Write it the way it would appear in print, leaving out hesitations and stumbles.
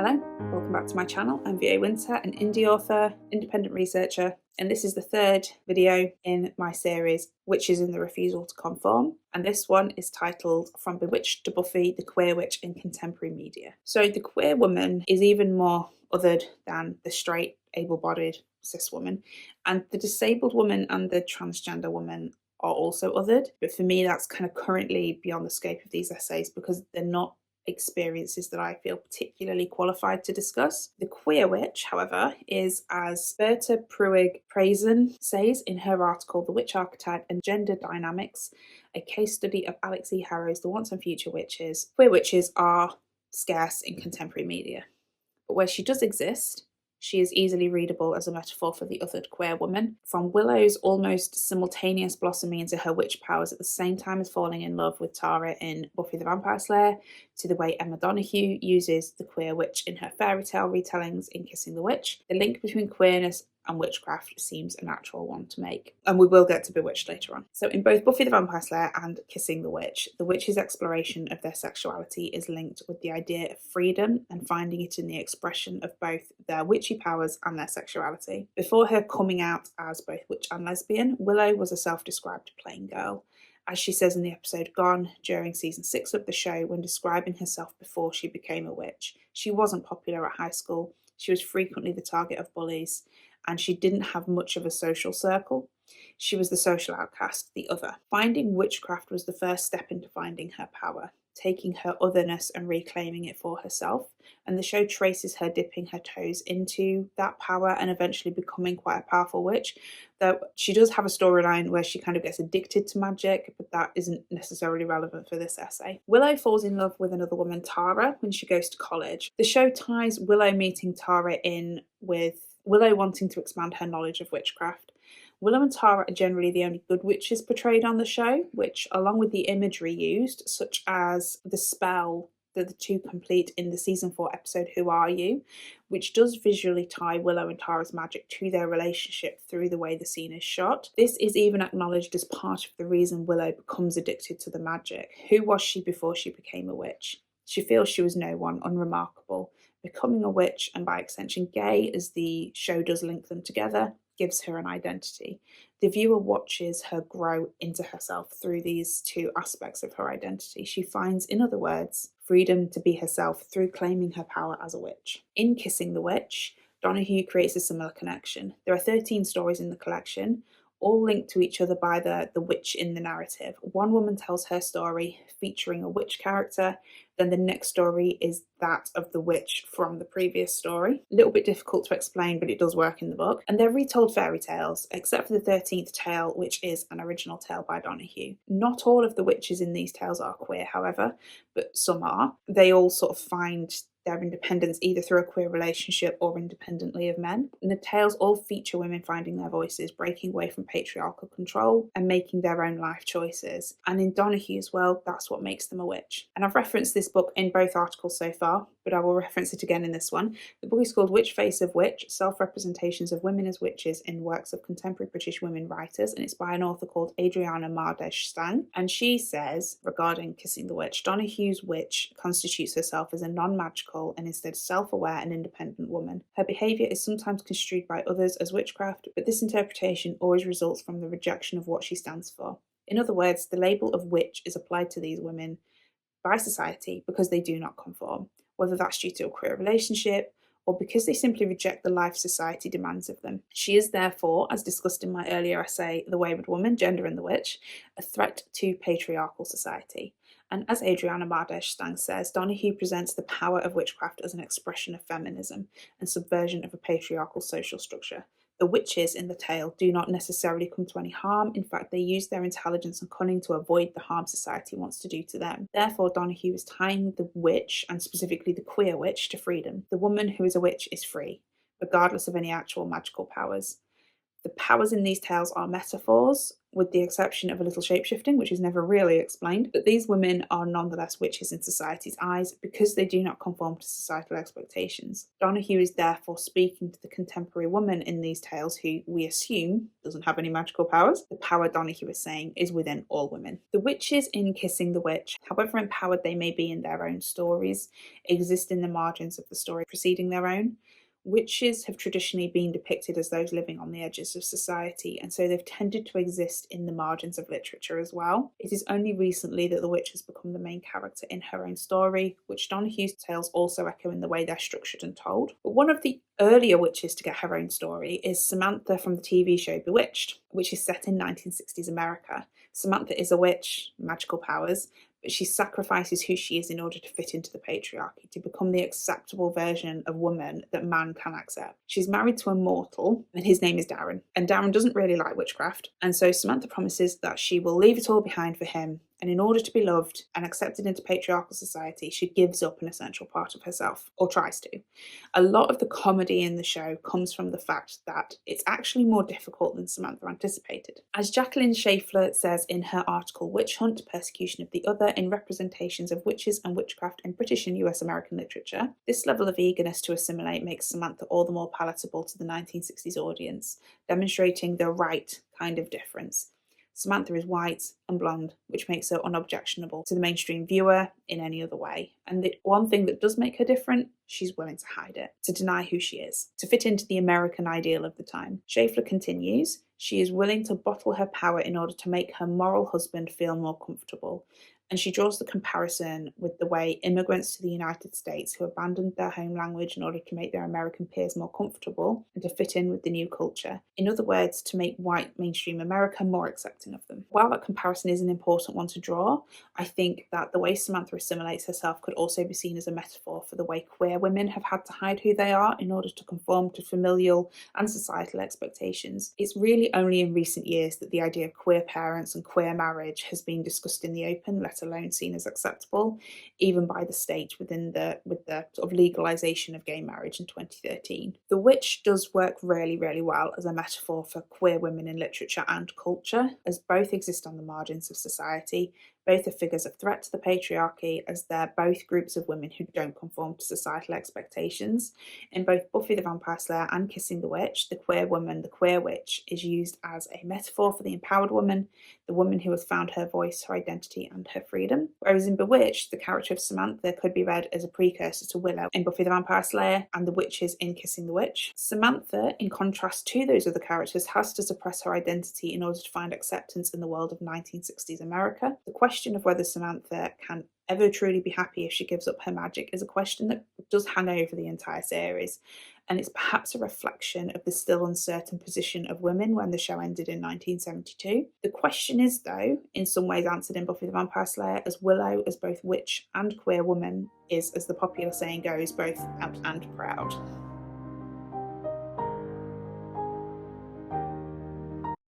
Hello, welcome back to my channel. I'm VA Winter, an indie author, independent researcher, and this is the third video in my series, Witches in the Refusal to Conform. And this one is titled From Bewitched to Buffy, the Queer Witch in Contemporary Media. So the queer woman is even more othered than the straight, able-bodied cis woman, and the disabled woman and the transgender woman are also othered. But for me, that's kind of currently beyond the scope of these essays because they're not experiences that I feel particularly qualified to discuss. The queer witch, however, is, as Berta Pruig-Prazen says in her article The Witch Archetype and Gender Dynamics, a case study of Alex E. Harrow's The Once and Future Witches, queer witches are scarce in contemporary media. But where she does exist, she is easily readable as a metaphor for the othered queer woman. From Willow's almost simultaneous blossoming into her witch powers at the same time as falling in love with Tara in Buffy the Vampire Slayer, to the way Emma Donoghue uses the queer witch in her fairy tale retellings in Kissing the Witch, the link between queerness and witchcraft seems a natural one to make. And we will get to BeWitched later on. So in both Buffy the Vampire Slayer and Kissing the witch's exploration of their sexuality is linked with the idea of freedom and finding it in the expression of both their witchy powers and their sexuality. Before her coming out as both witch and lesbian, Willow was a self-described plain girl. As she says in the episode Gone during season 6 of the show, when describing herself before she became a witch, she wasn't popular at high school, she was frequently the target of bullies, and she didn't have much of a social circle. She was the social outcast, the other. Finding witchcraft was the first step into finding her power, taking her otherness and reclaiming it for herself, and the show traces her dipping her toes into that power and eventually becoming quite a powerful witch. Though she does have a storyline where she kind of gets addicted to magic, but that isn't necessarily relevant for this essay. Willow falls in love with another woman, Tara, when she goes to college. The show ties Willow meeting Tara in with Willow wanting to expand her knowledge of witchcraft. Willow and Tara are generally the only good witches portrayed on the show, which, along with the imagery used, such as the spell that the two complete in the season 4 episode Who Are You?, which does visually tie Willow and Tara's magic to their relationship through the way the scene is shot. This is even acknowledged as part of the reason Willow becomes addicted to the magic. Who was she before she became a witch? She feels she was no one, unremarkable. Becoming a witch, and by extension gay, as the show does link them together, gives her an identity. The viewer watches her grow into herself through these two aspects of her identity. She finds, in other words, freedom to be herself through claiming her power as a witch. In Kissing the Witch, Donoghue creates a similar connection. There are 13 stories in the collection, all linked to each other by the witch in the narrative. One woman tells her story featuring a witch character, then the next story is that of the witch from the previous story. A little bit difficult to explain, but it does work in the book. And they're retold fairy tales, except for the 13th tale, which is an original tale by Donoghue. Not all of the witches in these tales are queer, however, but some are. They all sort of find their independence either through a queer relationship or independently of men. And the tales all feature women finding their voices, breaking away from patriarchal control and making their own life choices. And in Donoghue's world, that's what makes them a witch. And I've referenced this book in both articles so far, but I will reference it again in this one. The book is called Witch Face of Witch, Self-Representations of Women as Witches in Works of Contemporary British Women Writers, and it's by an author called Adriana Mardesh Stang. And she says, regarding Kissing the Witch, Donoghue's witch constitutes herself as a non-magical and instead self-aware and independent woman. Her behaviour is sometimes construed by others as witchcraft, but this interpretation always results from the rejection of what she stands for. In other words, the label of witch is applied to these women by society because they do not conform, whether that's due to a queer relationship or because they simply reject the life society demands of them. She is therefore, as discussed in my earlier essay, The Wayward Woman, Gender and the Witch, a threat to patriarchal society. And as Adriana Mardesh Stang says, Donoghue presents the power of witchcraft as an expression of feminism and subversion of a patriarchal social structure. The witches in the tale do not necessarily come to any harm. In fact, they use their intelligence and cunning to avoid the harm society wants to do to them. Therefore, Donoghue is tying the witch, and specifically the queer witch, to freedom. The woman who is a witch is free, regardless of any actual magical powers. The powers in these tales are metaphors, with the exception of a little shapeshifting, which is never really explained, that these women are nonetheless witches in society's eyes because they do not conform to societal expectations. Donahue is therefore speaking to the contemporary woman in these tales who, we assume, doesn't have any magical powers. The power Donahue is saying is within all women. The witches in Kissing the Witch, however empowered they may be in their own stories, exist in the margins of the story preceding their own. Witches have traditionally been depicted as those living on the edges of society, and so they've tended to exist in the margins of literature as well. It is only recently that the witch has become the main character in her own story, which Donahue's tales also echo in the way they're structured and told. But one of the earlier witches to get her own story is Samantha from the TV show BeWitched, which is set in 1960s America. Samantha is a witch, magical powers, but she sacrifices who she is in order to fit into the patriarchy, to become the acceptable version of woman that man can accept. She's married to a mortal, and his name is Darren. And Darren doesn't really like witchcraft, and so Samantha promises that she will leave it all behind for him, and in order to be loved and accepted into patriarchal society, she gives up an essential part of herself, or tries to. A lot of the comedy in the show comes from the fact that it's actually more difficult than Samantha anticipated. As Jacqueline Schaeffler says in her article Witch Hunt, Persecution of the Other in Representations of Witches and Witchcraft in British and US American Literature, this level of eagerness to assimilate makes Samantha all the more palatable to the 1960s audience, demonstrating the right kind of difference. Samantha is white and blonde, which makes her unobjectionable to the mainstream viewer in any other way. And the one thing that does make her different, she's willing to hide it, to deny who she is, to fit into the American ideal of the time. Schaeffler continues, she is willing to bottle her power in order to make her moral husband feel more comfortable. And she draws the comparison with the way immigrants to the United States who abandoned their home language in order to make their American peers more comfortable and to fit in with the new culture. In other words, to make white mainstream America more accepting of them. While that comparison is an important one to draw, I think that the way Samantha assimilates herself could also be seen as a metaphor for the way queer women have had to hide who they are in order to conform to familial and societal expectations. It's really only in recent years that the idea of queer parents and queer marriage has been discussed in the open, let alone seen as acceptable, even by the state with the sort of legalization of gay marriage in 2013. The witch does work really, really well as a metaphor for queer women in literature and culture, as both exist on the margins of society. Both are figures of threat to the patriarchy, as they're both groups of women who don't conform to societal expectations. In both Buffy the Vampire Slayer and Kissing the Witch, the queer woman, the queer witch, is used as a metaphor for the empowered woman, the woman who has found her voice, her identity, and her freedom. Whereas in BeWitched, the character of Samantha could be read as a precursor to Willow in Buffy the Vampire Slayer and the witches in Kissing the Witch. Samantha, in contrast to those other characters, has to suppress her identity in order to find acceptance in the world of 1960s America. The question of whether Samantha can ever truly be happy if she gives up her magic is a question that does hang over the entire series, and it's perhaps a reflection of the still uncertain position of women when the show ended in 1972. The question is, though, in some ways answered in Buffy the Vampire Slayer, as Willow, as both witch and queer woman, is, as the popular saying goes, both out and proud.